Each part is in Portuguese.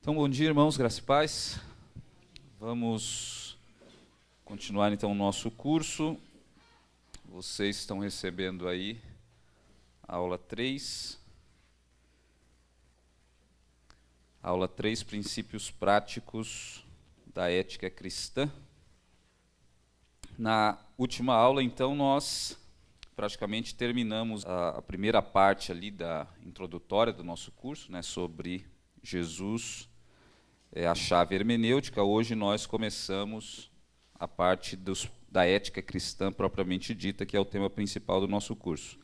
Então, bom dia, irmãos, graça e paz. Vamos continuar, então, o nosso curso. Vocês estão recebendo aí a aula 3. Aula 3, princípios práticos da ética cristã. Na última aula, então, nós praticamente terminamos a primeira parte ali da introdutória do nosso curso, né, sobre Jesus, a chave hermenêutica. Hoje nós começamos a parte da ética cristã propriamente dita, que é o tema principal do nosso curso.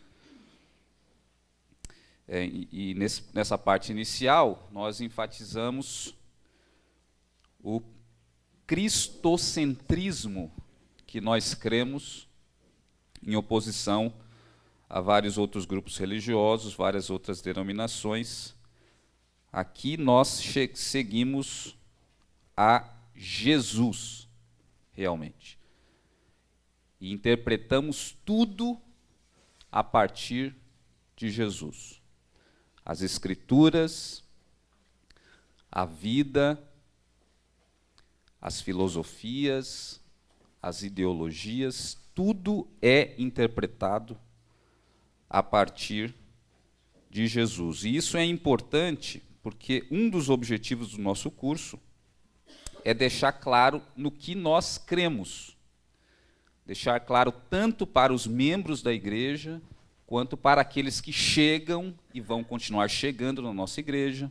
Nessa parte inicial, nós enfatizamos o cristocentrismo que nós cremos, em oposição a vários outros grupos religiosos, várias outras denominações. Aqui nós seguimos a Jesus, realmente. E interpretamos tudo a partir de Jesus. As Escrituras, a vida, as filosofias, as ideologias, tudo é interpretado a partir de Jesus. E isso é importante porque um dos objetivos do nosso curso é deixar claro no que nós cremos. Deixar claro tanto para os membros da igreja, quanto para aqueles que chegam e vão continuar chegando na nossa igreja,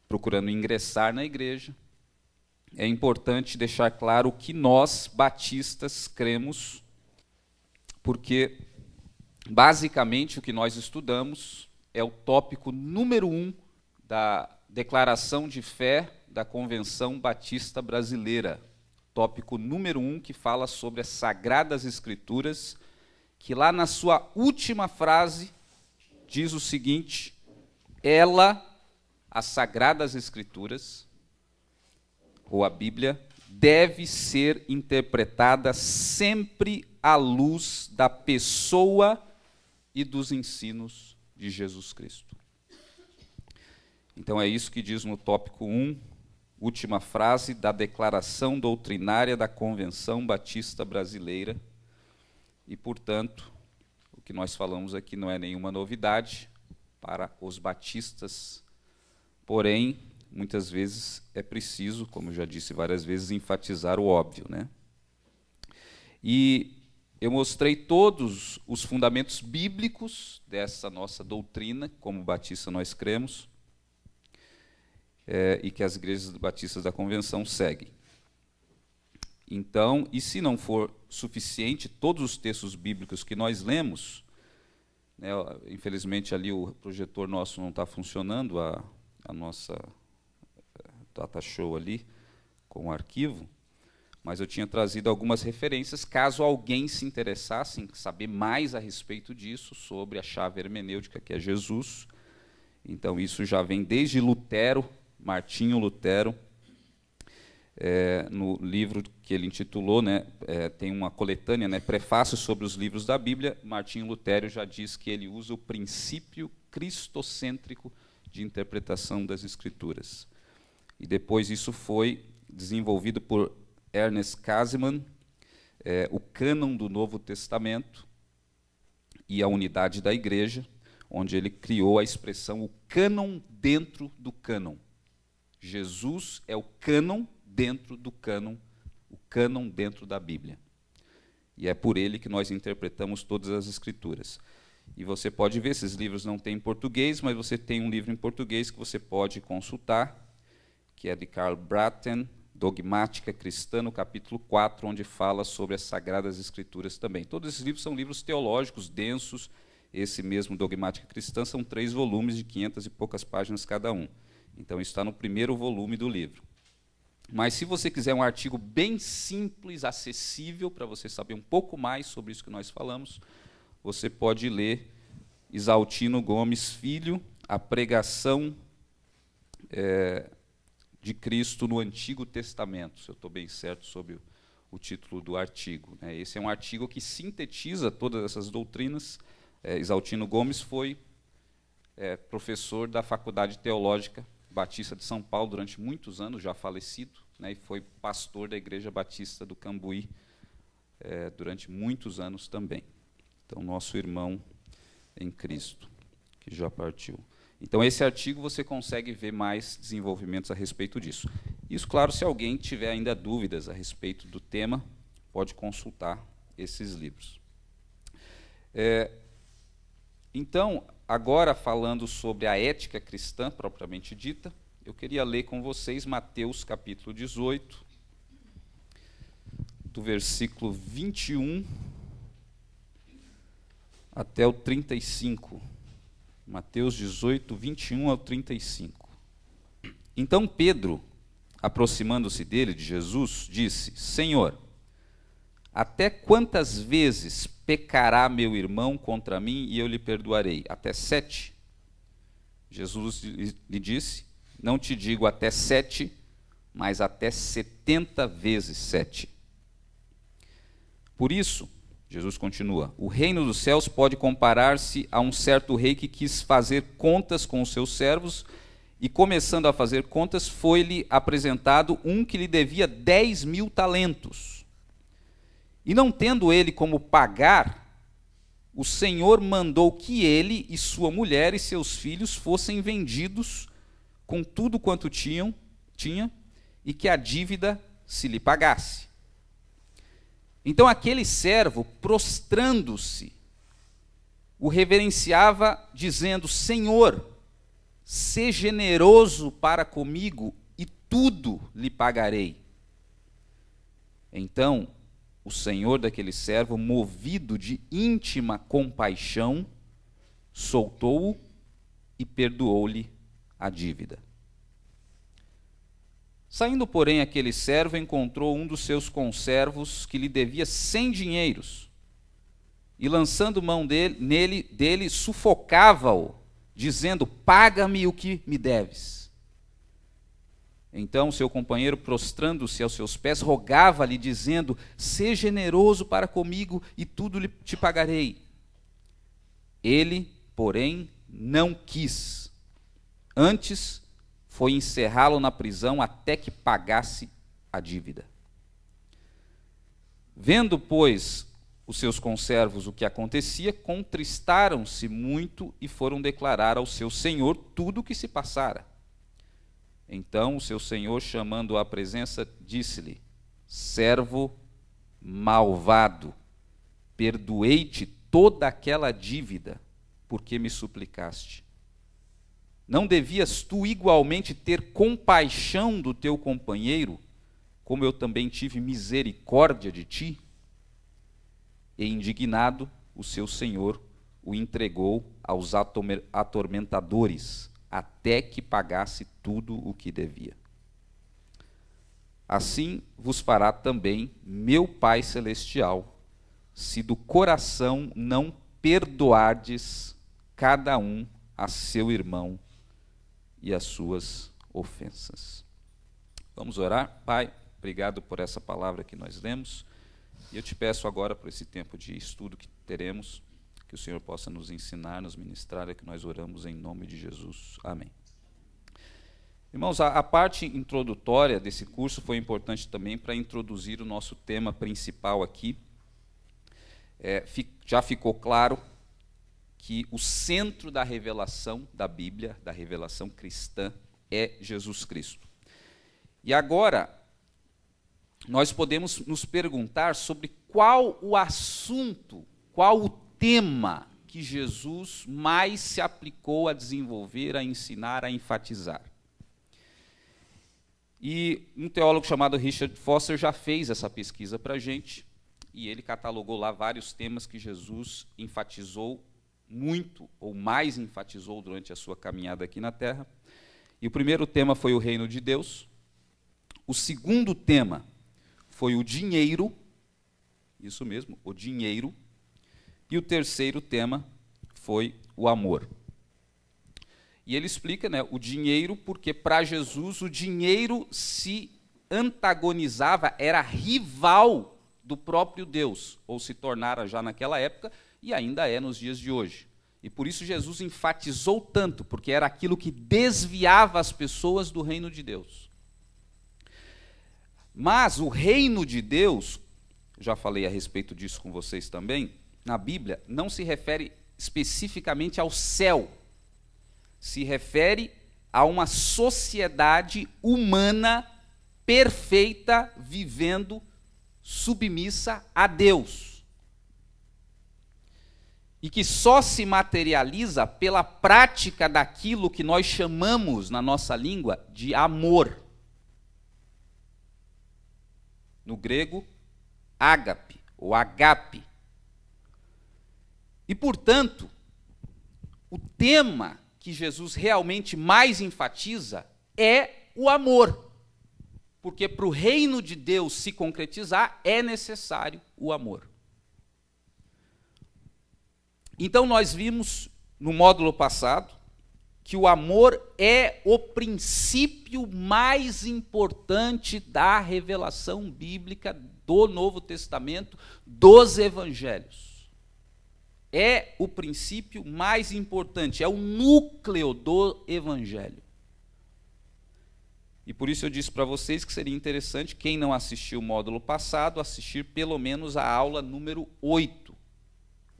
procurando ingressar na igreja. É importante deixar claro o que nós, batistas, cremos, porque, basicamente, o que nós estudamos é o tópico número 1 da Declaração de Fé da Convenção Batista Brasileira. Tópico número 1, que fala sobre as Sagradas Escrituras, que lá na sua última frase diz o seguinte: as Sagradas Escrituras, ou a Bíblia, deve ser interpretada sempre à luz da pessoa e dos ensinos de Jesus Cristo. Então é isso que diz no tópico 1, última frase da Declaração Doutrinária da Convenção Batista Brasileira. E, portanto, o que nós falamos aqui não é nenhuma novidade para os batistas, porém, muitas vezes é preciso, como eu já disse várias vezes, enfatizar o óbvio, né? E eu mostrei todos os fundamentos bíblicos dessa nossa doutrina, como batista nós cremos, e que as igrejas batistas da Convenção seguem. Então, e se não for suficiente todos os textos bíblicos que nós lemos, né, infelizmente ali o projetor nosso não está funcionando, a nossa data show ali, com o arquivo, mas eu tinha trazido algumas referências, caso alguém se interessasse em saber mais a respeito disso, sobre a chave hermenêutica, que é Jesus. Então, isso já vem desde Lutero, Martinho Lutero, no livro que ele intitulou, né, tem uma coletânea, né, prefácio sobre os livros da Bíblia. Martinho Lutero já diz que ele usa o princípio cristocêntrico de interpretação das Escrituras. E depois isso foi desenvolvido por Ernest Käsemann, o cânon do Novo Testamento e a unidade da igreja, onde ele criou a expressão o cânon dentro do cânon. Jesus é o cânon dentro do cânon, o cânon dentro da Bíblia. E é por ele que nós interpretamos todas as Escrituras. E você pode ver, esses livros não têm em português, mas você tem um livro em português que você pode consultar, que é de Karl Braten, Dogmática Cristã, no capítulo 4, onde fala sobre as Sagradas Escrituras também. Todos esses livros são livros teológicos, densos. Esse mesmo Dogmática Cristã são 3 volumes de 500 e poucas páginas cada um. Então, está no primeiro volume do livro. Mas, se você quiser um artigo bem simples, acessível, para você saber um pouco mais sobre isso que nós falamos, você pode ler Isaltino Gomes Filho, A Pregação de Cristo no Antigo Testamento, se eu estou bem certo sobre o título do artigo, né? Esse é um artigo que sintetiza todas essas doutrinas. Isaltino Gomes foi professor da Faculdade Teológica Batista de São Paulo durante muitos anos, já falecido, né, e foi pastor da Igreja Batista do Cambuí durante muitos anos também. Então, nosso irmão em Cristo, que já partiu. Então, esse artigo você consegue ver mais desenvolvimentos a respeito disso. Isso, claro, se alguém tiver ainda dúvidas a respeito do tema, pode consultar esses livros. Então, agora falando sobre a ética cristã propriamente dita, eu queria ler com vocês Mateus capítulo 18, do versículo 21 até o 35. Mateus 18, 21 ao 35. Então Pedro, aproximando-se dele, de Jesus, disse: Senhor, até quantas vezes pecará meu irmão contra mim e eu lhe perdoarei? Até 7? Jesus lhe disse: não te digo até 7, mas até 70 vezes 7. Por isso, Jesus continua, o reino dos céus pode comparar-se a um certo rei que quis fazer contas com os seus servos, e começando a fazer contas, foi-lhe apresentado um que lhe devia 10.000 talentos. E não tendo ele como pagar, o Senhor mandou que ele e sua mulher e seus filhos fossem vendidos com tudo quanto tinha, e que a dívida se lhe pagasse. Então aquele servo, prostrando-se, o reverenciava, dizendo: Senhor, sê generoso para comigo e tudo lhe pagarei. Então o senhor daquele servo, movido de íntima compaixão, soltou-o e perdoou-lhe a dívida. Saindo, porém, aquele servo encontrou um dos seus conservos que lhe devia 100 dinheiros, e lançando mão dele, sufocava-o, dizendo: paga-me o que me deves. Então seu companheiro, prostrando-se aos seus pés, rogava-lhe, dizendo: sê generoso para comigo e tudo te pagarei. Ele, porém, não quis. Antes, foi encerrá-lo na prisão até que pagasse a dívida. Vendo, pois, os seus conservos o que acontecia, contristaram-se muito e foram declarar ao seu senhor tudo o que se passara. Então o seu senhor, chamando-o à presença, disse-lhe: servo malvado, perdoei-te toda aquela dívida, porque me suplicaste. Não devias tu igualmente ter compaixão do teu companheiro, como eu também tive misericórdia de ti? E indignado, o seu senhor o entregou aos atormentadores, até que pagasse tudo o que devia. Assim vos fará também meu Pai Celestial, se do coração não perdoardes cada um a seu irmão e as suas ofensas. Vamos orar? Pai, obrigado por essa palavra que nós lemos, e eu te peço agora, por esse tempo de estudo que teremos, que o Senhor possa nos ensinar, nos ministrar, é que nós oramos em nome de Jesus. Amém. Irmãos, a parte introdutória desse curso foi importante também para introduzir o nosso tema principal aqui. Já ficou claro que o centro da revelação da Bíblia, da revelação cristã, é Jesus Cristo. E agora, nós podemos nos perguntar sobre qual o assunto, qual o tema que Jesus mais se aplicou a desenvolver, a ensinar, a enfatizar. E um teólogo chamado Richard Foster já fez essa pesquisa para a gente, e ele catalogou lá vários temas que Jesus enfatizou muito, ou mais enfatizou durante a sua caminhada aqui na Terra. E o primeiro tema foi o reino de Deus. O segundo tema foi o dinheiro, isso mesmo, o dinheiro. E o terceiro tema foi o amor. E ele explica, né, o dinheiro, porque para Jesus o dinheiro se antagonizava, era rival do próprio Deus, ou se tornara já naquela época, e ainda é nos dias de hoje. E por isso Jesus enfatizou tanto, porque era aquilo que desviava as pessoas do reino de Deus. Mas o reino de Deus, já falei a respeito disso com vocês também, na Bíblia, não se refere especificamente ao céu. Se refere a uma sociedade humana perfeita, vivendo submissa a Deus. E que só se materializa pela prática daquilo que nós chamamos, na nossa língua, de amor. No grego, ágape, ou agape. E, portanto, o tema que Jesus realmente mais enfatiza é o amor. Porque para o reino de Deus se concretizar, é necessário o amor. Então, nós vimos no módulo passado que o amor é o princípio mais importante da revelação bíblica do Novo Testamento, dos Evangelhos. É o princípio mais importante, é o núcleo do Evangelho. E por isso eu disse para vocês que seria interessante, quem não assistiu o módulo passado, assistir pelo menos a aula número 8.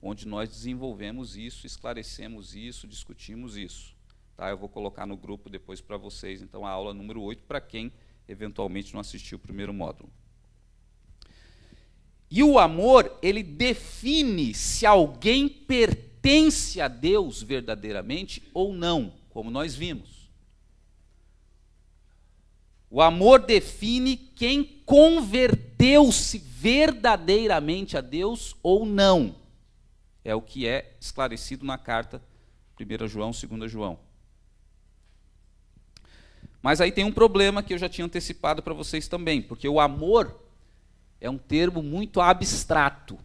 Onde nós desenvolvemos isso, esclarecemos isso, discutimos isso. Tá? Eu vou colocar no grupo depois para vocês, então, a aula número 8, para quem eventualmente não assistiu o primeiro módulo. E o amor, ele define se alguém pertence a Deus verdadeiramente ou não, como nós vimos. O amor define quem converteu-se verdadeiramente a Deus ou não. É o que é esclarecido na carta 1 João, 2 João. Mas aí tem um problema que eu já tinha antecipado para vocês também, porque o amor é um termo muito abstrato.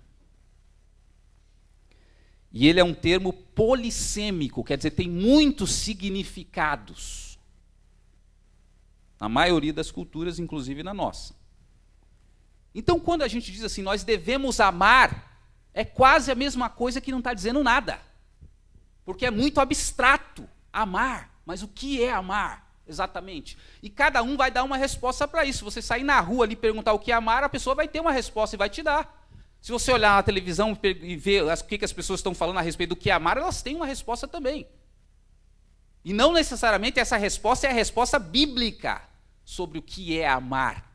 E ele é um termo polissêmico, quer dizer, tem muitos significados. Na maioria das culturas, inclusive na nossa. Então, quando a gente diz assim, nós devemos amar, é quase a mesma coisa que não está dizendo nada. Porque é muito abstrato amar. Mas o que é amar, exatamente? E cada um vai dar uma resposta para isso. Se você sair na rua ali e perguntar o que é amar, a pessoa vai ter uma resposta e vai te dar. Se você olhar na televisão e ver o que as pessoas estão falando a respeito do que é amar, elas têm uma resposta também. E não necessariamente essa resposta é a resposta bíblica sobre o que é amar.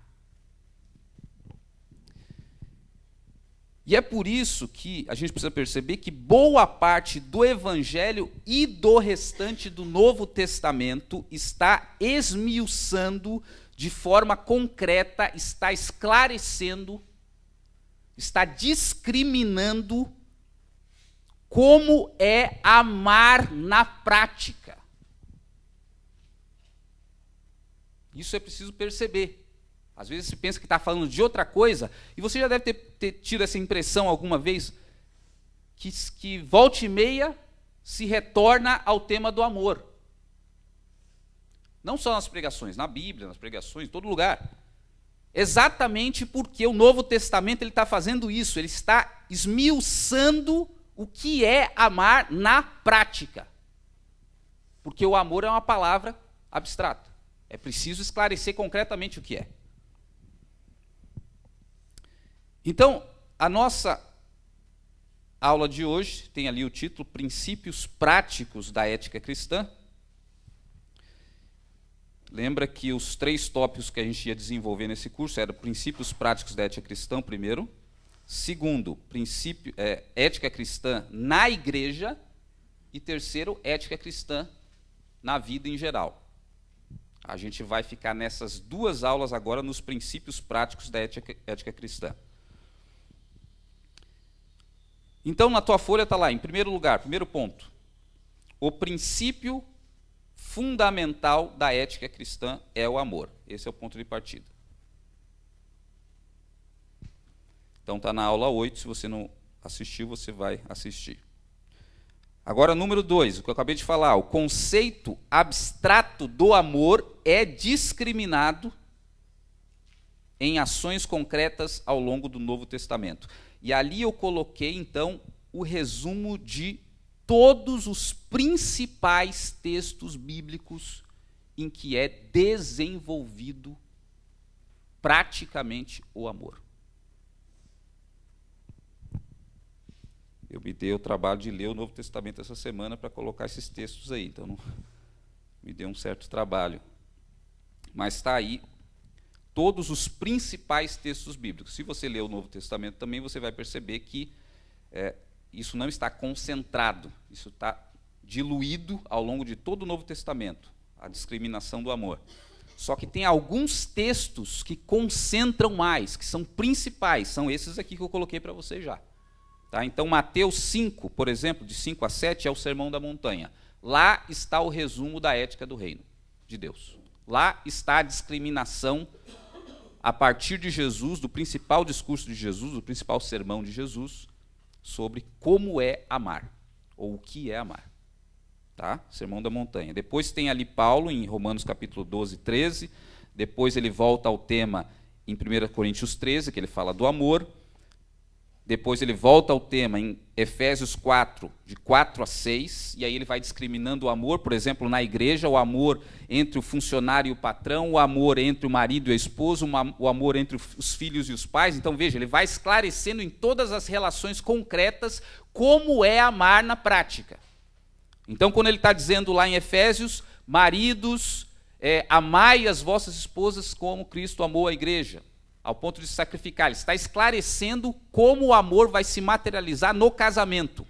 E é por isso que a gente precisa perceber que boa parte do Evangelho e do restante do Novo Testamento está esmiuçando de forma concreta, está esclarecendo, está discriminando como é amar na prática. Isso é preciso perceber. Às vezes você pensa que está falando de outra coisa, e você já deve ter tido essa impressão alguma vez, que volta e meia se retorna ao tema do amor. Não só nas pregações, na Bíblia, nas pregações, em todo lugar. Exatamente porque o Novo Testamento ele está fazendo isso, ele está esmiuçando o que é amar na prática. Porque o amor é uma palavra abstrata. É preciso esclarecer concretamente o que é. Então, a nossa aula de hoje tem ali o título Princípios Práticos da Ética Cristã. Lembra que os 3 tópicos que a gente ia desenvolver nesse curso eram princípios práticos da ética cristã, primeiro. Segundo, ética cristã na igreja. E terceiro, ética cristã na vida em geral. A gente vai ficar nessas 2 aulas agora nos princípios práticos da ética cristã. Então, na tua folha está lá, em primeiro lugar, primeiro ponto, o princípio fundamental da ética cristã é o amor. Esse é o ponto de partida. Então, está na aula 8, se você não assistiu, você vai assistir. Agora, número 2, o que eu acabei de falar, o conceito abstrato do amor é discriminado em ações concretas ao longo do Novo Testamento. E ali eu coloquei, então, o resumo de todos os principais textos bíblicos em que é desenvolvido praticamente o amor. Eu me dei o trabalho de ler o Novo Testamento essa semana para colocar esses textos aí, então me deu um certo trabalho. Mas está aí todos os principais textos bíblicos. Se você ler o Novo Testamento também, você vai perceber que isso não está concentrado, isso está diluído ao longo de todo o Novo Testamento, a discriminação do amor. Só que tem alguns textos que concentram mais, que são principais, são esses aqui que eu coloquei para você já. Tá? Então, Mateus 5, por exemplo, de 5 a 7, é o Sermão da Montanha. Lá está o resumo da ética do reino de Deus. Lá está a discriminação a partir de Jesus, do principal discurso de Jesus, do principal sermão de Jesus, sobre como é amar, ou o que é amar. Tá? Sermão da Montanha. Depois tem ali Paulo, em Romanos capítulo 12, 13. Depois ele volta ao tema em 1 Coríntios 13, que ele fala do amor. Depois ele volta ao tema em Efésios 4, de 4 a 6, e aí ele vai discriminando o amor, por exemplo, na igreja, o amor entre o funcionário e o patrão, o amor entre o marido e a esposa, o amor entre os filhos e os pais. Então, veja, ele vai esclarecendo em todas as relações concretas como é amar na prática. Então, quando ele está dizendo lá em Efésios, maridos, amai as vossas esposas como Cristo amou a igreja, ao ponto de sacrificar. Ele está esclarecendo como o amor vai se materializar no casamento.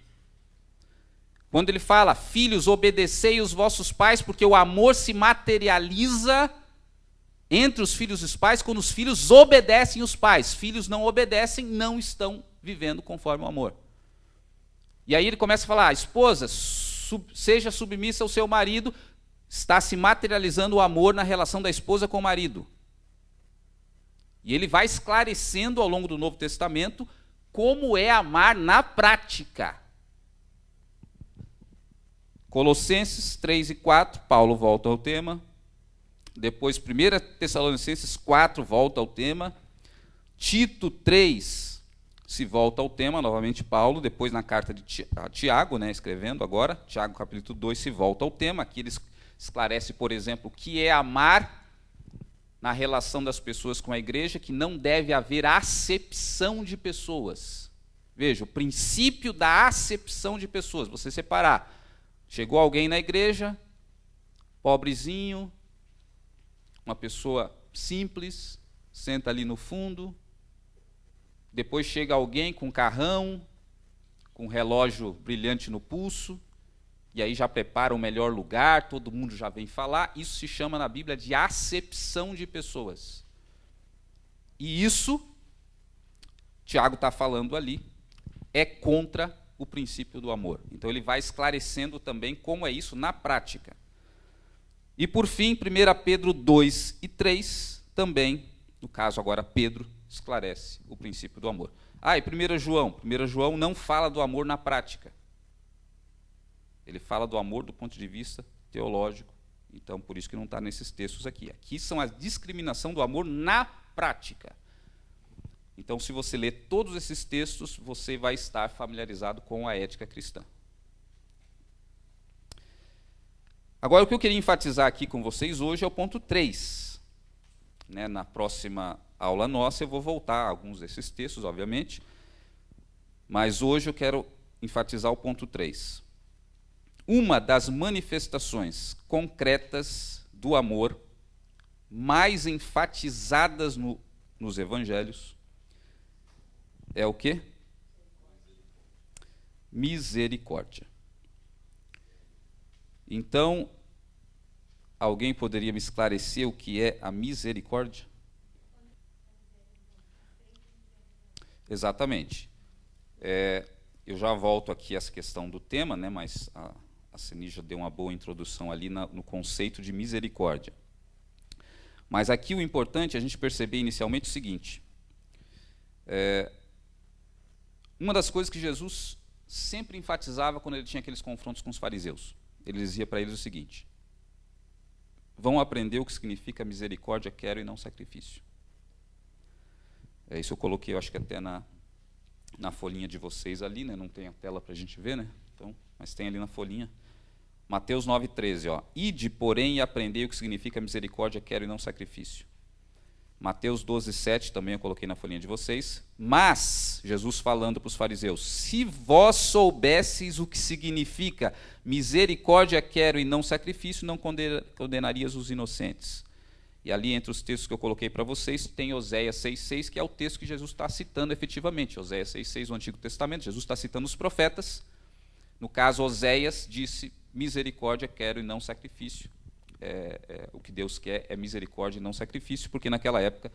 Quando ele fala, filhos, obedecei os vossos pais, porque o amor se materializa entre os filhos e os pais, quando os filhos obedecem os pais. Filhos não obedecem, não estão vivendo conforme o amor. E aí ele começa a falar, esposa, seja submissa ao seu marido, está se materializando o amor na relação da esposa com o marido. E ele vai esclarecendo ao longo do Novo Testamento como é amar na prática. Colossenses 3 e 4, Paulo volta ao tema. Depois, 1 Tessalonicenses 4 volta ao tema. Tito 3 se volta ao tema, novamente Paulo. Depois, na carta de Tiago, escrevendo agora, Tiago capítulo 2 se volta ao tema. Aqui ele esclarece, por exemplo, o que é amar na relação das pessoas com a igreja, que não deve haver acepção de pessoas. Veja, o princípio da acepção de pessoas, você separar. Chegou alguém na igreja, pobrezinho, uma pessoa simples, senta ali no fundo. Depois chega alguém com carrão, com relógio brilhante no pulso, e aí já prepara o melhor lugar, todo mundo já vem falar. Isso se chama na Bíblia de acepção de pessoas. E isso, Tiago está falando ali, é contra o princípio do amor. Então ele vai esclarecendo também como é isso na prática. E por fim, 1 Pedro 2 e 3, também, no caso agora Pedro, esclarece o princípio do amor. E 1 João não fala do amor na prática. Ele fala do amor do ponto de vista teológico, então por isso que não está nesses textos aqui. Aqui são a discriminação do amor na prática. Então, se você ler todos esses textos, você vai estar familiarizado com a ética cristã. Agora, o que eu queria enfatizar aqui com vocês hoje é o ponto 3. Na próxima aula nossa, eu vou voltar a alguns desses textos, obviamente, mas hoje eu quero enfatizar o ponto 3. Uma das manifestações concretas do amor, mais enfatizadas nos evangelhos, é o quê? Misericórdia. Então, alguém poderia me esclarecer o que é a misericórdia? Exatamente. Eu já volto aqui a essa questão do tema, mas a Ceni já deu uma boa introdução ali no conceito de misericórdia. Mas aqui o importante é a gente perceber inicialmente o seguinte. Uma das coisas que Jesus sempre enfatizava quando ele tinha aqueles confrontos com os fariseus, ele dizia para eles o seguinte: vão aprender o que significa misericórdia, quero e não sacrifício. Isso eu coloquei, eu acho que até na folhinha de vocês ali, não tem a tela para a gente ver, então, mas tem ali na folhinha. Mateus 9,13, ó. Ide, porém, e aprendei o que significa misericórdia, quero e não sacrifício. Mateus 12,7, também eu coloquei na folhinha de vocês. Mas, Jesus falando para os fariseus, se vós soubesseis o que significa misericórdia quero e não sacrifício, não condenarias os inocentes. E ali, entre os textos que eu coloquei para vocês, tem Oséias 6,6, que é o texto que Jesus está citando efetivamente. Oséias 6,6, o Antigo Testamento, Jesus está citando os profetas. No caso, Oséias disse, misericórdia quero e não sacrifício. O que Deus quer é misericórdia e não sacrifício, porque naquela época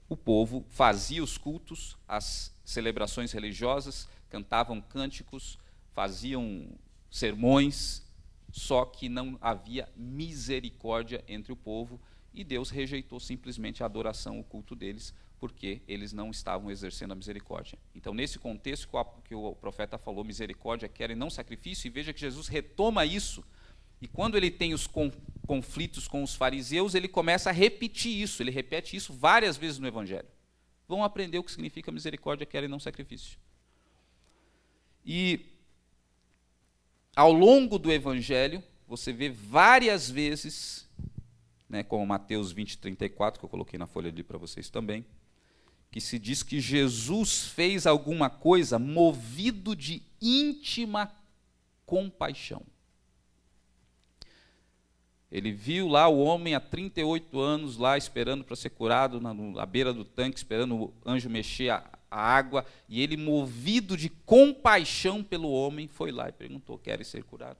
o povo fazia os cultos, as celebrações religiosas, cantavam cânticos, faziam sermões, só que não havia misericórdia entre o povo, e Deus rejeitou simplesmente a adoração, o culto deles, porque eles não estavam exercendo a misericórdia. Então, nesse contexto que o profeta falou, misericórdia quero e não sacrifício, e veja que Jesus retoma isso, e quando ele tem os conflitos com os fariseus, ele começa a repetir isso, ele repete isso várias vezes no Evangelho. Vão aprender o que significa misericórdia quero e não sacrifício. E, ao longo do Evangelho, você vê várias vezes, né, como Mateus 20:34, que eu coloquei na folha ali para vocês também, que se diz que Jesus fez alguma coisa movido de íntima compaixão. Ele viu lá o homem há 38 anos, lá esperando para ser curado, à beira do tanque, esperando o anjo mexer a água, e ele, movido de compaixão pelo homem, foi lá e perguntou, queres ser curado?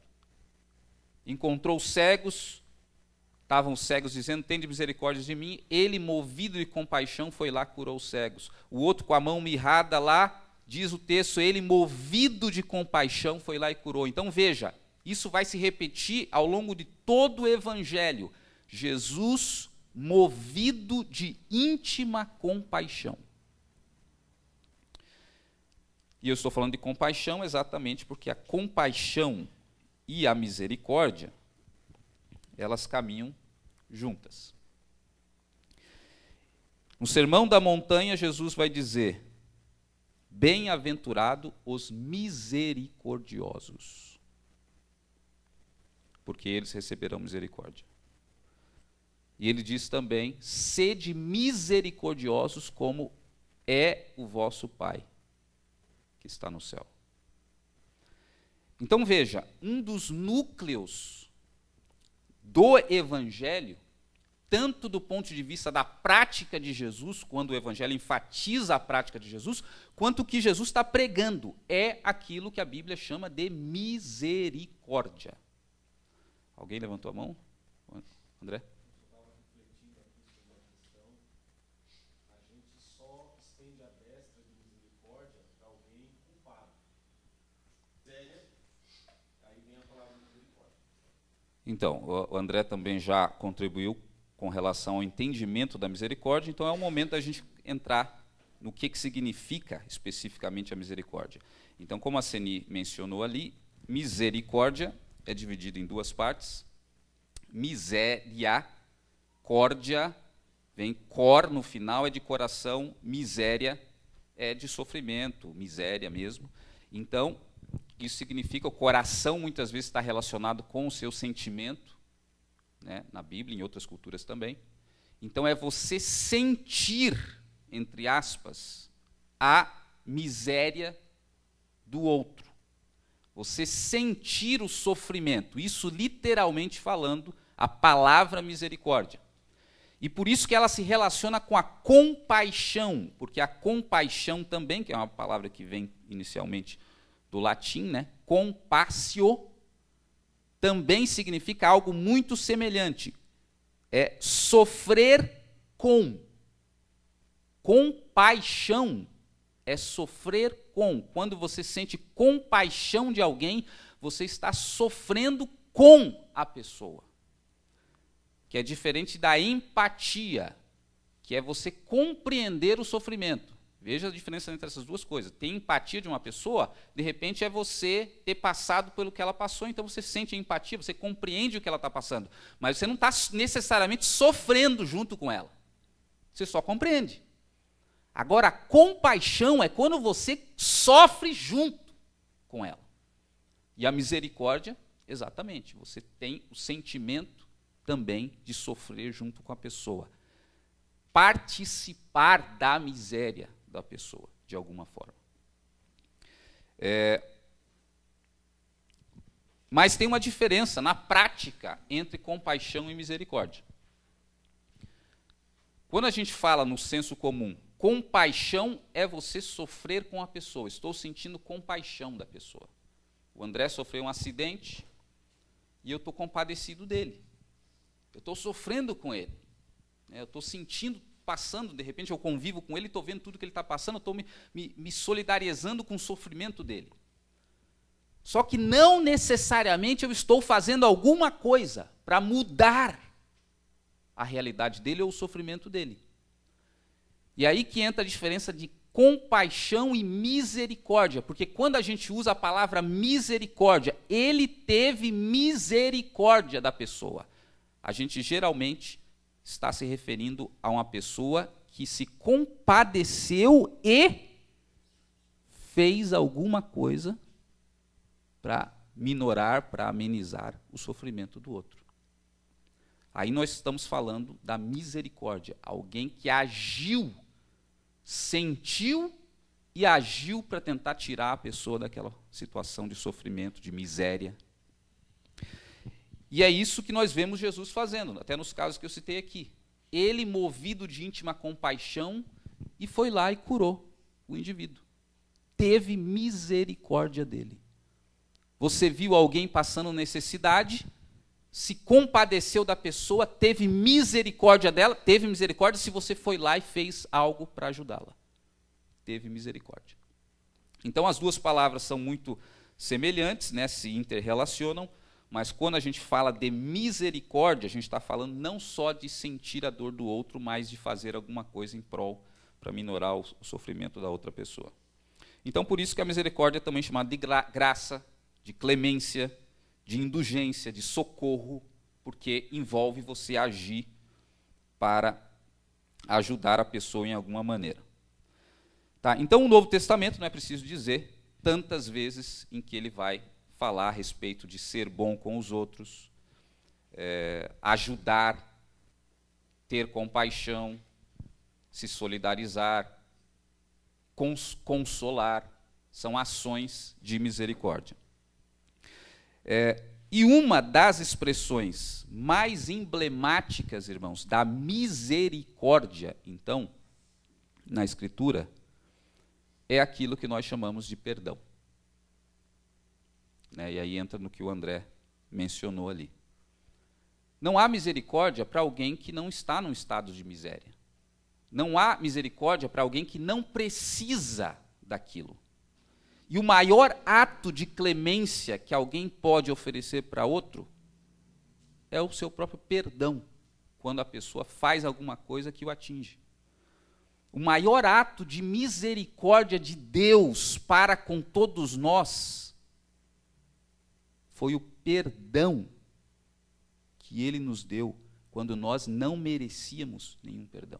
Encontrou cegos, estavam os cegos dizendo, tende misericórdia de mim, ele, movido de compaixão, foi lá e curou os cegos. O outro com a mão mirrada lá, diz o texto, ele, movido de compaixão, foi lá e curou. Então veja, isso vai se repetir ao longo de todo o Evangelho. Jesus, movido de íntima compaixão. E eu estou falando de compaixão exatamente porque a compaixão e a misericórdia, elas caminham juntas. No Sermão da Montanha, Jesus vai dizer, bem-aventurado os misericordiosos, porque eles receberão misericórdia. E ele diz também, sede misericordiosos como é o vosso Pai, que está no céu. Então veja, um dos núcleos do Evangelho, tanto do ponto de vista da prática de Jesus, quando o Evangelho enfatiza a prática de Jesus, quanto o que Jesus está pregando, é aquilo que a Bíblia chama de misericórdia. Alguém levantou a mão? André? Eu estava refletindo aqui sobre a questão, a gente só estende a destra de misericórdia para alguém culpado. Aí vem a palavra misericórdia. Então, o André também já contribuiu com relação ao entendimento da misericórdia, então é o momento da gente entrar no que significa especificamente a misericórdia. Então, como a Ceni mencionou ali, misericórdia é dividido em duas partes. Miséria, córdia, vem cor no final, é de coração, miséria é de sofrimento, miséria mesmo. Então, isso significa, o coração muitas vezes está relacionado com o seu sentimento, né, na Bíblia, em outras culturas também. Então, é você sentir, entre aspas, a miséria do outro. Você sentir o sofrimento, isso literalmente falando, a palavra misericórdia. E por isso que ela se relaciona com a compaixão, porque a compaixão também, que é uma palavra que vem inicialmente do latim, né, compassio, também significa algo muito semelhante. É sofrer com. Compaixão é sofrer com. Quando você sente compaixão de alguém, você está sofrendo com a pessoa. Que é diferente da empatia, que é você compreender o sofrimento. Veja a diferença entre essas duas coisas. Ter empatia de uma pessoa, de repente, é você ter passado pelo que ela passou, então você sente empatia, você compreende o que ela está passando. Mas você não está necessariamente sofrendo junto com ela. Você só compreende. Agora, a compaixão é quando você sofre junto com ela. E a misericórdia, exatamente, você tem o sentimento também de sofrer junto com a pessoa. Participar da miséria da pessoa, de alguma forma. Mas tem uma diferença na prática entre compaixão e misericórdia. Quando a gente fala no senso comum, compaixão é você sofrer com a pessoa. Estou sentindo compaixão da pessoa. O André sofreu um acidente e eu estou compadecido dele. Eu estou sofrendo com ele. Eu estou sentindo, passando, de repente eu convivo com ele, estou vendo tudo que ele está passando, estou me solidarizando com o sofrimento dele. Só que não necessariamente eu estou fazendo alguma coisa para mudar a realidade dele ou o sofrimento dele. E aí que entra a diferença de compaixão e misericórdia, porque quando a gente usa a palavra misericórdia, ele teve misericórdia da pessoa. A gente geralmente está se referindo a uma pessoa que se compadeceu e fez alguma coisa para minorar, para amenizar o sofrimento do outro. Aí nós estamos falando da misericórdia, alguém que agiu, sentiu e agiu para tentar tirar a pessoa daquela situação de sofrimento, de miséria. E é isso que nós vemos Jesus fazendo, até nos casos que eu citei aqui. Ele, movido de íntima compaixão, e foi lá e curou o indivíduo. Teve misericórdia dele. Você viu alguém passando necessidade, se compadeceu da pessoa, teve misericórdia dela, teve misericórdia se você foi lá e fez algo para ajudá-la. Teve misericórdia. Então as duas palavras são muito semelhantes, né, se interrelacionam, mas quando a gente fala de misericórdia, a gente está falando não só de sentir a dor do outro, mas de fazer alguma coisa em prol para minorar o sofrimento da outra pessoa. Então por isso que a misericórdia é também chamada de graça, de clemência, de indulgência, de socorro, porque envolve você agir para ajudar a pessoa em alguma maneira. Tá? Então, o Novo Testamento, não é preciso dizer, tantas vezes em que ele vai falar a respeito de ser bom com os outros, ajudar, ter compaixão, se solidarizar, consolar, são ações de misericórdia. E uma das expressões mais emblemáticas, irmãos, da misericórdia, então, na Escritura, é aquilo que nós chamamos de perdão. E aí entra no que o André mencionou ali. Não há misericórdia para alguém que não está num estado de miséria. Não há misericórdia para alguém que não precisa daquilo. E o maior ato de clemência que alguém pode oferecer para outro é o seu próprio perdão, quando a pessoa faz alguma coisa que o atinge. O maior ato de misericórdia de Deus para com todos nós foi o perdão que Ele nos deu quando nós não merecíamos nenhum perdão.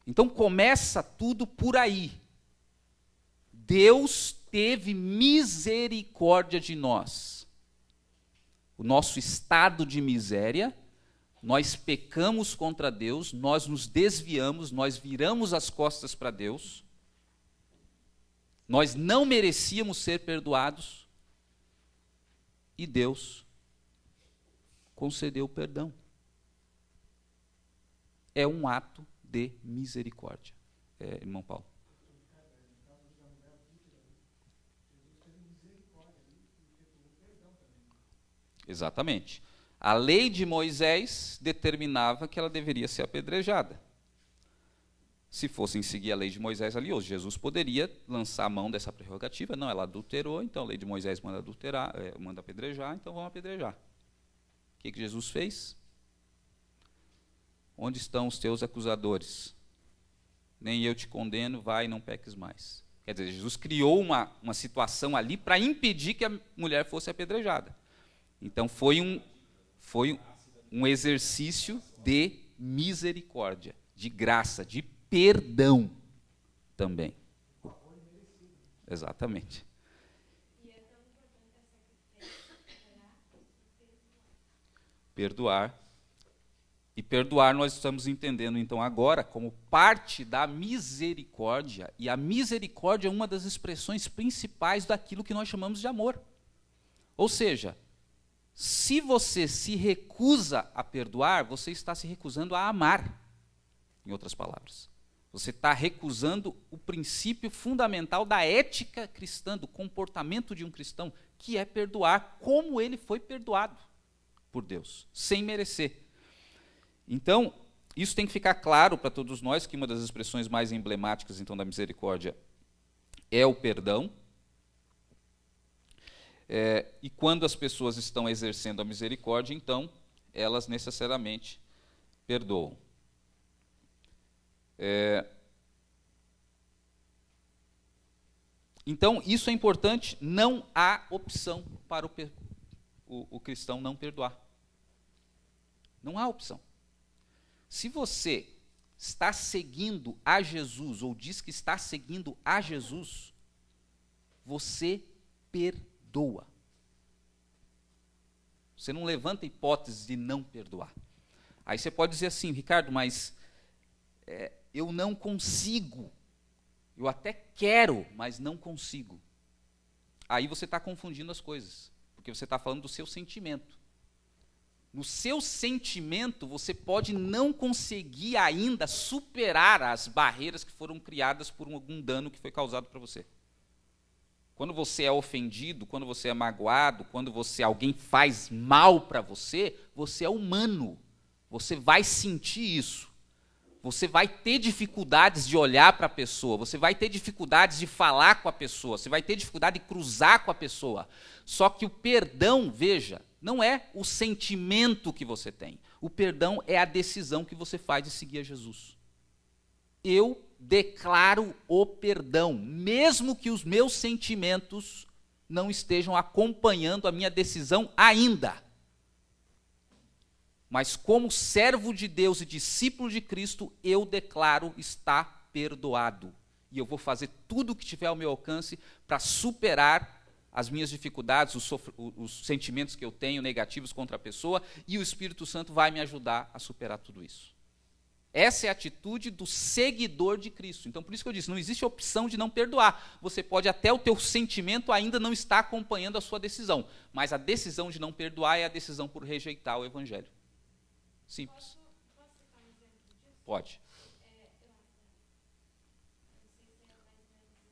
Então começa tudo por aí. Deus teve misericórdia de nós. O nosso estado de miséria, nós pecamos contra Deus, nós nos desviamos, nós viramos as costas para Deus, nós não merecíamos ser perdoados, e Deus concedeu perdão. É um ato de misericórdia. Irmão Paulo. Exatamente. A lei de Moisés determinava que ela deveria ser apedrejada. Se fossem seguir a lei de Moisés ali hoje, Jesus poderia lançar a mão dessa prerrogativa. Não, ela adulterou, então a lei de Moisés manda adulterar, manda apedrejar, então vamos apedrejar. O que Jesus fez? Onde estão os teus acusadores? Nem eu te condeno, vai e não peques mais. Quer dizer, Jesus criou uma situação ali para impedir que a mulher fosse apedrejada. Então foi um exercício de misericórdia, de graça, de perdão também. Exatamente. E perdoar. E perdoar nós estamos entendendo, então, agora, como parte da misericórdia. E a misericórdia é uma das expressões principais daquilo que nós chamamos de amor. Ou seja, se você se recusa a perdoar, você está se recusando a amar, em outras palavras. Você está recusando o princípio fundamental da ética cristã, do comportamento de um cristão, que é perdoar como ele foi perdoado por Deus, sem merecer. Então, isso tem que ficar claro para todos nós, que uma das expressões mais emblemáticas, então, da misericórdia é o perdão. E quando as pessoas estão exercendo a misericórdia, então, elas necessariamente perdoam. Então, isso é importante, não há opção para o cristão não perdoar. Não há opção. Se você está seguindo a Jesus, ou diz que está seguindo a Jesus, você perdoa. Você não levanta hipótese de não perdoar. Aí você pode dizer assim, Ricardo, mas eu não consigo. Eu até quero, mas não consigo. Aí você está confundindo as coisas, porque você está falando do seu sentimento. No seu sentimento, você pode não conseguir ainda superar as barreiras que foram criadas por algum dano que foi causado para você. Quando você é ofendido, quando você é magoado, quando alguém faz mal para você, você é humano. Você vai sentir isso. Você vai ter dificuldades de olhar para a pessoa, você vai ter dificuldades de falar com a pessoa, você vai ter dificuldade de cruzar com a pessoa. Só que o perdão, veja, não é o sentimento que você tem. O perdão é a decisão que você faz de seguir a Jesus. Eu declaro o perdão, mesmo que os meus sentimentos não estejam acompanhando a minha decisão ainda. Mas como servo de Deus e discípulo de Cristo, eu declaro está perdoado. E eu vou fazer tudo o que tiver ao meu alcance para superar as minhas dificuldades, os sentimentos que eu tenho negativos contra a pessoa, e o Espírito Santo vai me ajudar a superar tudo isso. Essa é a atitude do seguidor de Cristo. Então, por isso que eu disse, não existe opção de não perdoar. Você pode até o teu sentimento ainda não estar acompanhando a sua decisão, mas a decisão de não perdoar é a decisão por rejeitar o Evangelho. Simples. Pode.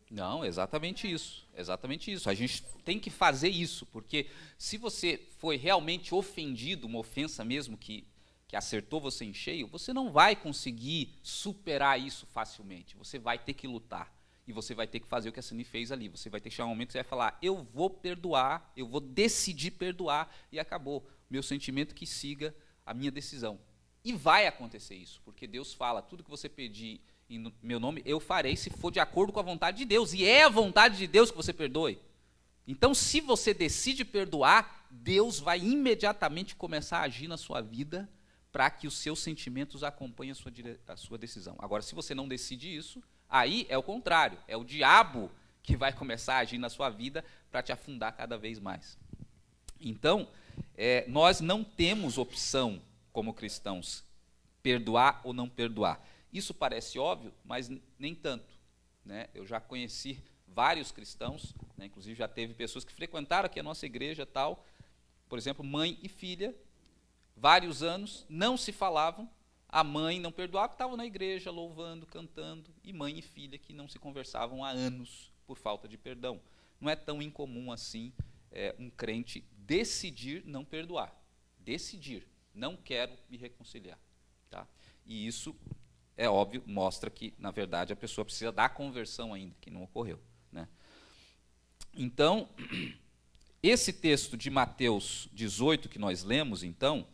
Não, exatamente isso. Exatamente isso. A gente tem que fazer isso, porque se você foi realmente ofendido, uma ofensa mesmo que acertou você em cheio, você não vai conseguir superar isso facilmente. Você vai ter que lutar. E você vai ter que fazer o que a Sani fez ali. Você vai ter que chegar um momento que você vai falar, eu vou perdoar, eu vou decidir perdoar, e acabou. Meu sentimento que siga a minha decisão. E vai acontecer isso, porque Deus fala, tudo que você pedir em meu nome, eu farei, se for de acordo com a vontade de Deus. E é a vontade de Deus que você perdoe. Então, se você decide perdoar, Deus vai imediatamente começar a agir na sua vida para que os seus sentimentos acompanhem a sua decisão. Agora, se você não decide isso, aí é o contrário, é o diabo que vai começar a agir na sua vida para te afundar cada vez mais. Então, nós não temos opção, como cristãos, perdoar ou não perdoar. Isso parece óbvio, mas nem tanto. Né? Eu já conheci vários cristãos, né? Inclusive já teve pessoas que frequentaram aqui a nossa igreja, tal, por exemplo, mãe e filha, vários anos, não se falavam, a mãe não perdoava, estava na igreja louvando, cantando, e mãe e filha que não se conversavam há anos por falta de perdão. Não é tão incomum assim um crente decidir não perdoar. Decidir. Não quero me reconciliar. Tá? E isso, é óbvio, mostra que, na verdade, a pessoa precisa da conversão ainda, que não ocorreu. Né? Então, esse texto de Mateus 18 que nós lemos, então,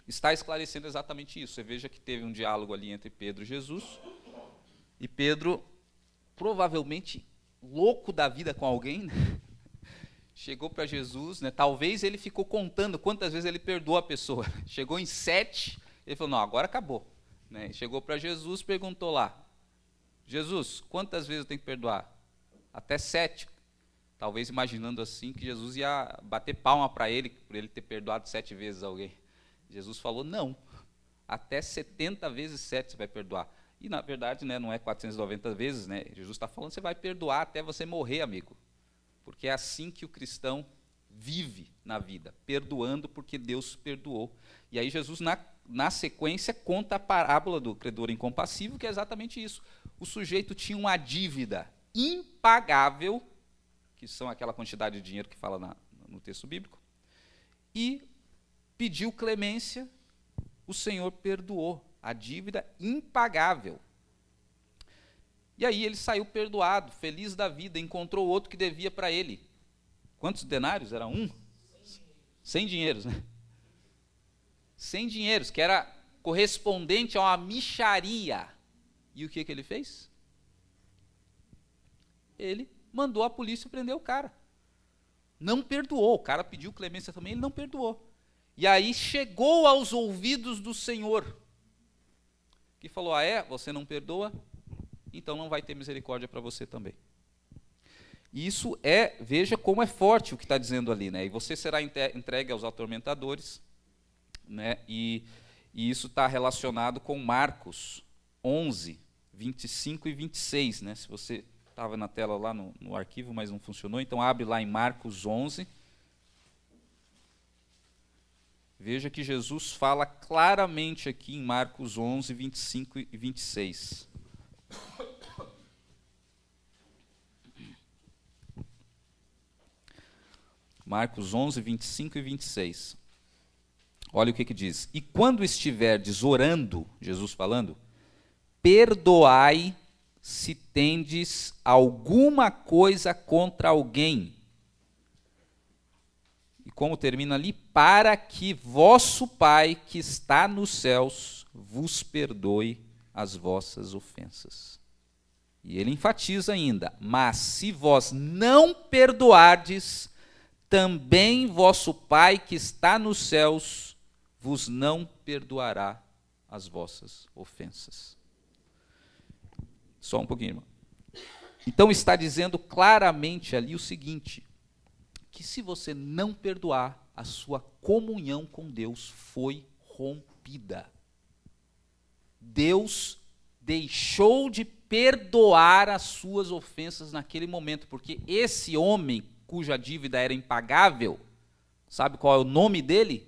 está esclarecendo exatamente isso. Você veja que teve um diálogo ali entre Pedro e Jesus, e Pedro, provavelmente louco da vida com alguém, né? Chegou para Jesus, né? Talvez ele ficou contando quantas vezes ele perdoou a pessoa. Chegou em 7, ele falou, não, agora acabou. Né? Chegou para Jesus, perguntou lá, Jesus, quantas vezes eu tenho que perdoar? Até 7. talvez imaginando assim que Jesus ia bater palma para ele, por ele ter perdoado 7 vezes alguém. Jesus falou, não, até 70 vezes 7 você vai perdoar. E, na verdade, né, não é 490 vezes, né? Jesus está falando, você vai perdoar até você morrer, amigo. Porque é assim que o cristão vive na vida, perdoando porque Deus perdoou. E aí Jesus, na sequência, conta a parábola do credor incompassível, que é exatamente isso. O sujeito tinha uma dívida impagável, que são aquela quantidade de dinheiro que fala no texto bíblico, e pediu clemência, o Senhor perdoou a dívida impagável. E aí ele saiu perdoado, feliz da vida, encontrou outro que devia para ele. Quantos denários? Era um? 100 dinheiros, né? 100 dinheiros, que era correspondente a uma mixaria. E o que ele fez? Ele mandou a polícia prender o cara. Não perdoou. O cara pediu clemência também, ele não perdoou. E aí chegou aos ouvidos do Senhor, que falou, você não perdoa? Então não vai ter misericórdia para você também. E isso veja como é forte o que está dizendo ali, né? E você será entregue aos atormentadores, né? E isso está relacionado com Marcos 11, 25 e 26, né? Se você estava na tela lá no arquivo, mas não funcionou, então abre lá em Marcos 11. Veja que Jesus fala claramente aqui em Marcos 11, 25 e 26. Marcos 11, 25 e 26. Olha o que diz. E quando estiverdes orando, Jesus falando, perdoai se tendes alguma coisa contra alguém. E como termina ali, para que vosso Pai que está nos céus vos perdoe as vossas ofensas. E ele enfatiza ainda, mas se vós não perdoardes, também vosso Pai que está nos céus vos não perdoará as vossas ofensas. Só um pouquinho, irmão. Então está dizendo claramente ali o seguinte, que se você não perdoar, a sua comunhão com Deus foi rompida. Deus deixou de perdoar as suas ofensas naquele momento, porque esse homem cuja dívida era impagável, sabe qual é o nome dele?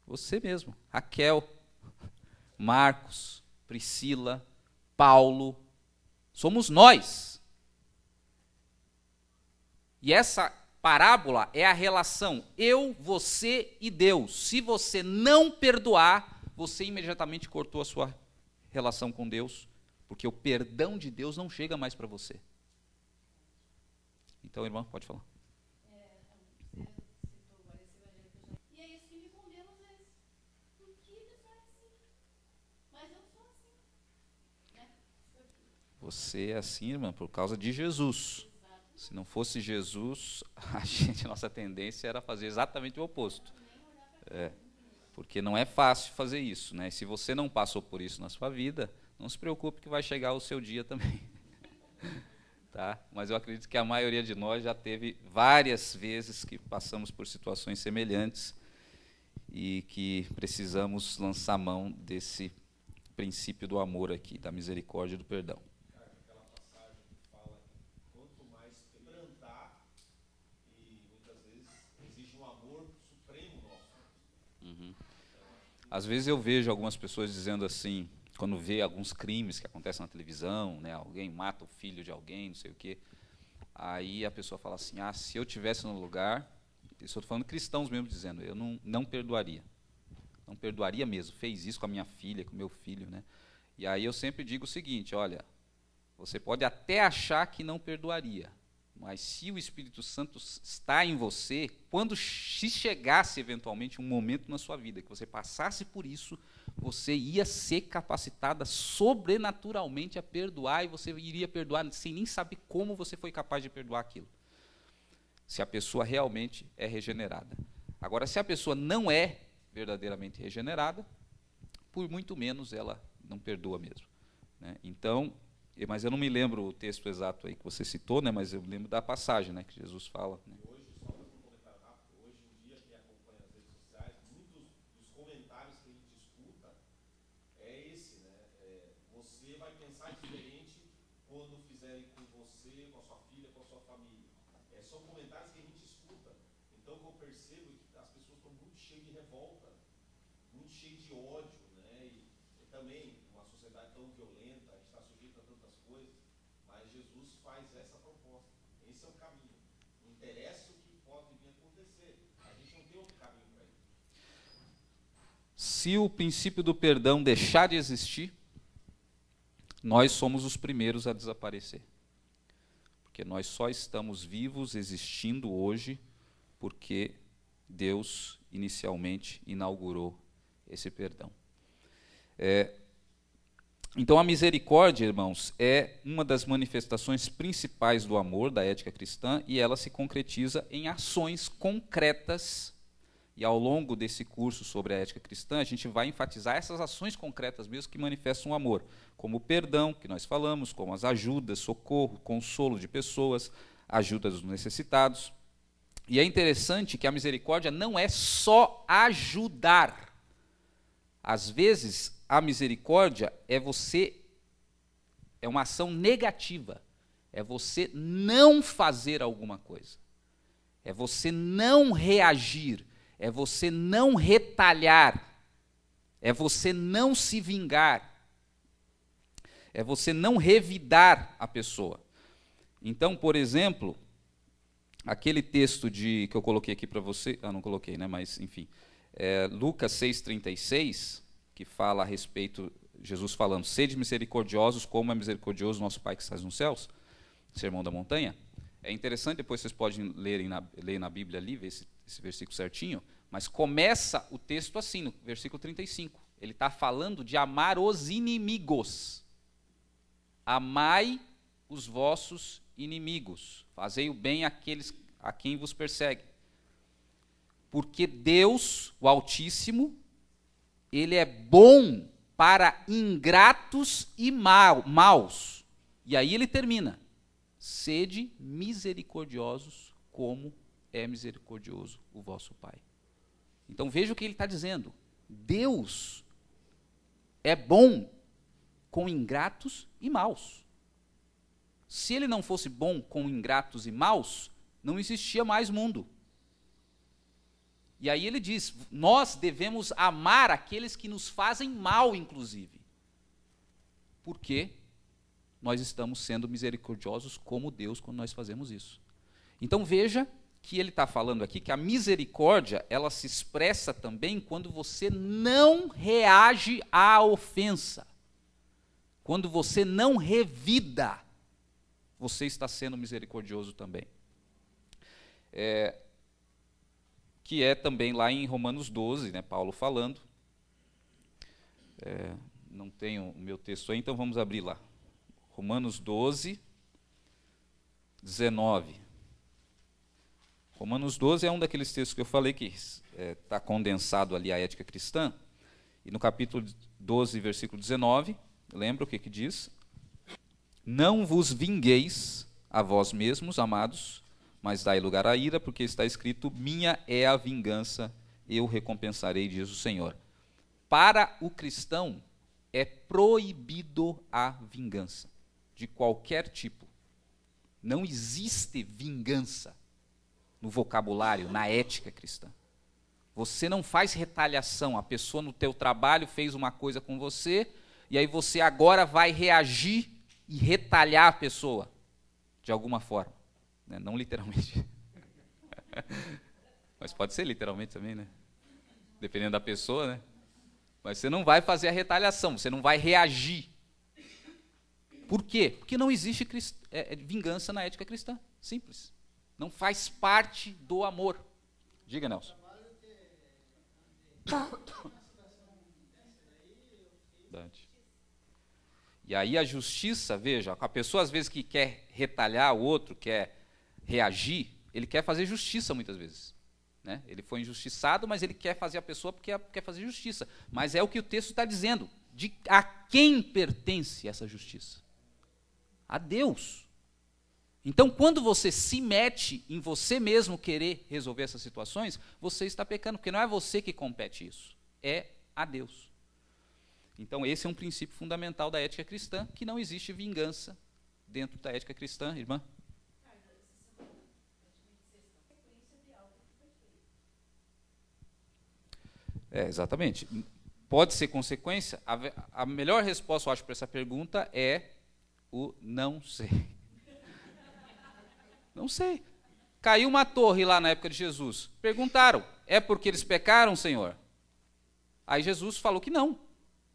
Você mesmo, Raquel, Marcos, Priscila, Paulo, somos nós. E essa parábola é a relação eu, você e Deus. Se você não perdoar, você imediatamente cortou a sua relação com Deus, porque o perdão de Deus não chega mais para você. Então, irmã, pode falar. E é isso que me condena às vezes. Por que Deus é assim? Mas eu sou assim. Né? Você é assim, irmã, por causa de Jesus. Se não fosse Jesus, a nossa tendência era fazer exatamente o oposto. Porque não é fácil fazer isso, né? Se você não passou por isso na sua vida, não se preocupe que vai chegar o seu dia também. Tá? Mas eu acredito que a maioria de nós já teve várias vezes que passamos por situações semelhantes e que precisamos lançar mão desse princípio do amor aqui, da misericórdia e do perdão. Aquela passagem que fala que quanto mais quebrantar, e muitas vezes exige um amor supremo nosso. Às vezes eu vejo algumas pessoas dizendo assim, quando vê alguns crimes que acontecem na televisão, né, alguém mata o filho de alguém, não sei o quê, aí a pessoa fala assim, se eu tivesse no lugar, estou falando cristãos mesmo dizendo, eu não perdoaria. Não perdoaria mesmo, fez isso com a minha filha, com o meu filho, né? E aí eu sempre digo o seguinte, olha, você pode até achar que não perdoaria, mas se o Espírito Santo está em você, quando se chegasse eventualmente um momento na sua vida que você passasse por isso, você ia ser capacitada sobrenaturalmente a perdoar, e você iria perdoar sem nem saber como você foi capaz de perdoar aquilo. Se a pessoa realmente é regenerada. Agora, se a pessoa não é verdadeiramente regenerada, por muito menos ela não perdoa mesmo, né? Então, Mas eu não me lembro o texto exato aí que você citou, né, mas eu lembro da passagem, né, que Jesus fala, né. Hoje, só para um comentário rápido, hoje em dia, quem acompanha as redes sociais, muitos dos comentários que a gente escuta é esse, né? Você vai pensar diferente quando fizerem com você, com a sua filha, com a sua família. São comentários que a gente escuta. Então, o que eu percebo é que as pessoas estão muito cheias de revolta, muito cheias de ódio, né? E também, uma sociedade tão violenta, a gente está sujeito a tantas coisas, mas Jesus faz essa proposta. Esse é o caminho. Não interessa o que pode vir a acontecer. A gente não tem outro caminho para isso. Se o princípio do perdão deixar de existir, nós somos os primeiros a desaparecer. Porque nós só estamos vivos, existindo hoje, porque Deus inicialmente inaugurou esse perdão. Então a misericórdia, irmãos, é uma das manifestações principais do amor, da ética cristã, e ela se concretiza em ações concretas. E ao longo desse curso sobre a ética cristã, a gente vai enfatizar essas ações concretas mesmo que manifestam o amor, como o perdão, que nós falamos, como as ajudas, socorro, consolo de pessoas, ajuda dos necessitados. E é interessante que a misericórdia não é só ajudar. Às vezes, a misericórdia é uma ação negativa, é você não fazer alguma coisa, é você não reagir, é você não retalhar, é você não se vingar, é você não revidar a pessoa. Então, por exemplo, aquele texto que eu coloquei aqui para você, não coloquei, né, mas enfim, Lucas 6,36, que fala a respeito, Jesus falando, sede misericordiosos como é misericordioso nosso Pai que está nos céus, Sermão da Montanha. É interessante, depois vocês podem ler na Bíblia ali, ver esse versículo certinho, mas começa o texto assim, no versículo 35. Ele está falando de amar os inimigos. Amai os vossos inimigos, fazei o bem àqueles a quem vos persegue. Porque Deus, o Altíssimo, Ele é bom para ingratos e maus. E aí ele termina, sede misericordiosos como é misericordioso o vosso Pai. Então veja o que ele está dizendo. Deus é bom com ingratos e maus. Se ele não fosse bom com ingratos e maus, não existia mais mundo. E aí ele diz, nós devemos amar aqueles que nos fazem mal, inclusive. Porque nós estamos sendo misericordiosos como Deus quando nós fazemos isso. Então veja que ele está falando aqui que a misericórdia, ela se expressa também quando você não reage à ofensa. Quando você não revida, você está sendo misericordioso também. Que é também lá em Romanos 12, né, Paulo falando. Não tenho o meu texto aí, então vamos abrir lá. Romanos 12, 19. Romanos 12 é um daqueles textos que eu falei que está condensado ali a ética cristã. E no capítulo 12, versículo 19, lembra o que diz? Não vos vingueis a vós mesmos, amados, mas dai lugar à ira, porque está escrito, minha é a vingança, eu recompensarei, diz o Senhor. Para o cristão, é proibido a vingança, de qualquer tipo. Não existe vingança no vocabulário, na ética cristã. Você não faz retaliação, a pessoa no teu trabalho fez uma coisa com você, e aí você agora vai reagir e retalhar a pessoa, de alguma forma. Né? Não literalmente. Mas pode ser literalmente também, né? Dependendo da pessoa, né? Mas você não vai fazer a retaliação, você não vai reagir. Por quê? Porque não existe vingança na ética cristã. Simples. Não faz parte do amor. Diga, Nelson. Verdade. E aí a justiça, veja, a pessoa às vezes que quer retalhar o outro, quer reagir, ele quer fazer justiça muitas vezes. Né? Ele foi injustiçado, mas ele quer fazer a pessoa porque quer fazer justiça. Mas é o que o texto está dizendo. A quem pertence essa justiça? A Deus. Então, quando você se mete em você mesmo querer resolver essas situações, você está pecando, porque não é você que compete isso, é a Deus. Então, esse é um princípio fundamental da ética cristã, que não existe vingança dentro da ética cristã, irmã. Exatamente. Pode ser consequência? A melhor resposta, eu acho, para essa pergunta é o não sei. Não sei. Caiu uma torre lá na época de Jesus. Perguntaram, é porque eles pecaram, Senhor? Aí Jesus falou que não.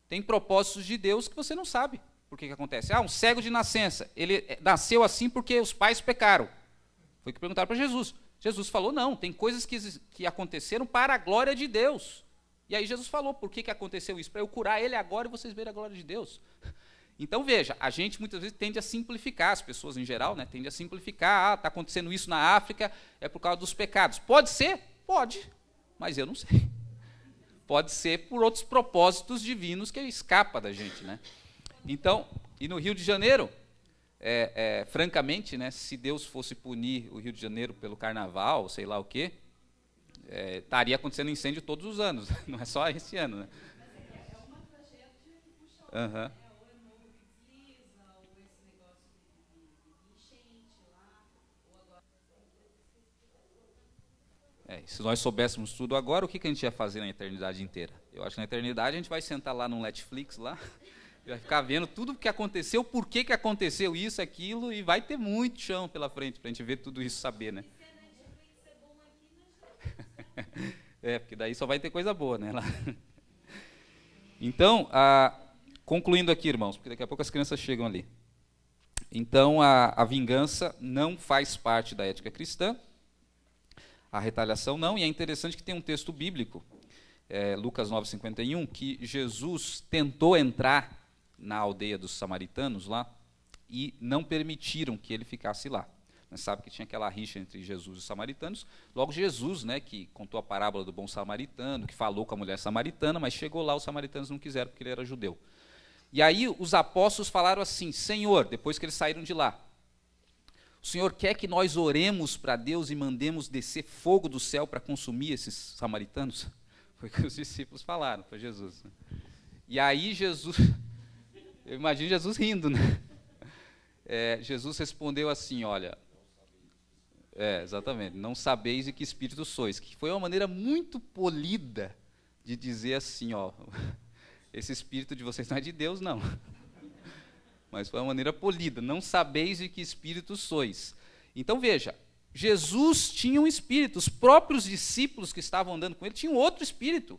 Tem propósitos de Deus que você não sabe. Por que acontece? Um cego de nascença. Ele nasceu assim porque os pais pecaram. Foi o que perguntaram para Jesus. Jesus falou, não, tem coisas que aconteceram para a glória de Deus. E aí Jesus falou, por que aconteceu isso? Para eu curar ele agora e vocês verem a glória de Deus. Então, veja, a gente muitas vezes tende a simplificar, as pessoas em geral, né, tendem a simplificar, está acontecendo isso na África, é por causa dos pecados. Pode ser? Pode, mas eu não sei. Pode ser por outros propósitos divinos que escapa da gente, né? Então, e no Rio de Janeiro, francamente, né, se Deus fosse punir o Rio de Janeiro pelo carnaval, sei lá o quê, estaria acontecendo incêndio todos os anos, não é só esse ano, né? É uma tragédia que puxa a outra, né? Ou é novo que desliza, ou esse negócio de enchente lá, ou agora... Se nós soubéssemos tudo agora, o que a gente ia fazer na eternidade inteira? Eu acho que na eternidade a gente vai sentar lá no Netflix, lá, e vai ficar vendo tudo o que aconteceu, por que aconteceu isso, aquilo, e vai ter muito chão pela frente para a gente ver tudo isso, saber, né? Se a Netflix é bom aqui, nós já... Porque daí só vai ter coisa boa, né? Lá. Então, concluindo aqui, irmãos, porque daqui a pouco as crianças chegam ali. Então, a vingança não faz parte da ética cristã, a retaliação não, e é interessante que tem um texto bíblico, Lucas 9:51, que Jesus tentou entrar na aldeia dos samaritanos lá e não permitiram que ele ficasse lá. Você sabe que tinha aquela rixa entre Jesus e os samaritanos. Logo Jesus, né, que contou a parábola do bom samaritano, que falou com a mulher samaritana, mas chegou lá, os samaritanos não quiseram porque ele era judeu. E aí os apóstolos falaram assim, Senhor, depois que eles saíram de lá, o Senhor quer que nós oremos para Deus e mandemos descer fogo do céu para consumir esses samaritanos? Foi o que os discípulos falaram para Jesus. E aí Jesus, eu imagino Jesus rindo, né? Jesus respondeu assim, olha, exatamente, não sabeis de que espírito sois, que foi uma maneira muito polida de dizer assim, esse espírito de vocês não é de Deus, não. Mas foi uma maneira polida, não sabeis de que espírito sois. Então veja, Jesus tinha um espírito, os próprios discípulos que estavam andando com ele tinham outro espírito.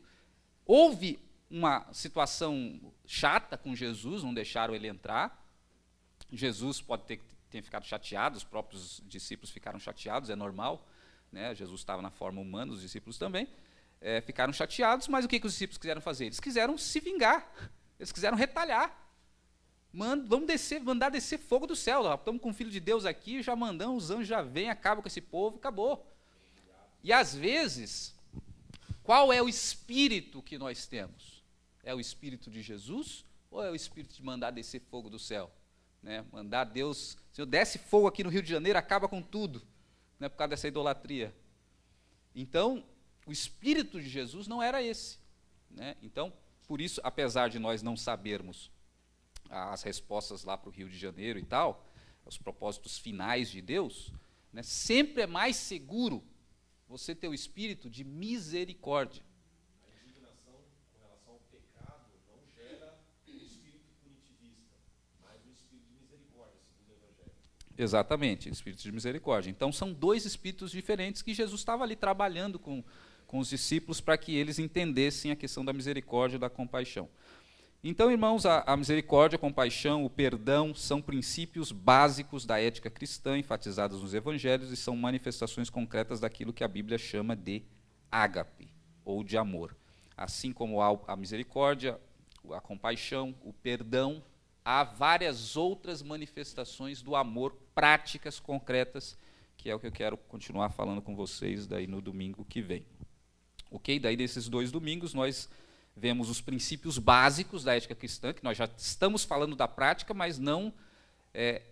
Houve uma situação chata com Jesus, não deixaram ele entrar. Jesus pode ter ficado chateado, os próprios discípulos ficaram chateados, é normal, né? Jesus estava na forma humana, os discípulos também, ficaram chateados, mas o que os discípulos quiseram fazer? Eles quiseram se vingar, eles quiseram retalhar. Vamos mandar descer fogo do céu, estamos com o Filho de Deus aqui, já mandamos, os anjos já vêm, acabam com esse povo, acabou. E às vezes, qual é o espírito que nós temos? É o espírito de Jesus ou é o espírito de mandar descer fogo do céu? Né? Mandar Deus, Senhor, desce fogo aqui no Rio de Janeiro, acaba com tudo, né, por causa dessa idolatria. Então, o espírito de Jesus não era esse. Né? Então, por isso, apesar de nós não sabermos as respostas lá para o Rio de Janeiro e tal, os propósitos finais de Deus, né, sempre é mais seguro você ter o espírito de misericórdia. A indignação com relação ao pecado não gera um espírito punitivista, mas um espírito de misericórdia, segundo o Evangelho. Exatamente, espírito de misericórdia. Então são dois espíritos diferentes que Jesus estava ali trabalhando com os discípulos para que eles entendessem a questão da misericórdia e da compaixão. Então, irmãos, a misericórdia, a compaixão, o perdão são princípios básicos da ética cristã, enfatizados nos evangelhos, e são manifestações concretas daquilo que a Bíblia chama de ágape, ou de amor. Assim como há a misericórdia, a compaixão, o perdão, há várias outras manifestações do amor, práticas concretas, que é o que eu quero continuar falando com vocês daí no domingo que vem. Ok? Daí desses 2 domingos nós vemos os princípios básicos da ética cristã, que nós já estamos falando da prática, mas não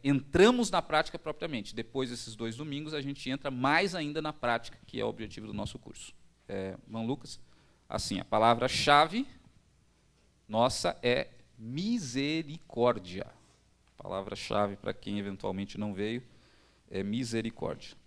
entramos na prática propriamente. Depois desses 2 domingos, a gente entra mais ainda na prática, que é o objetivo do nosso curso. Irmão Lucas? Assim, a palavra-chave nossa é misericórdia. A palavra-chave, para quem eventualmente não veio, é misericórdia.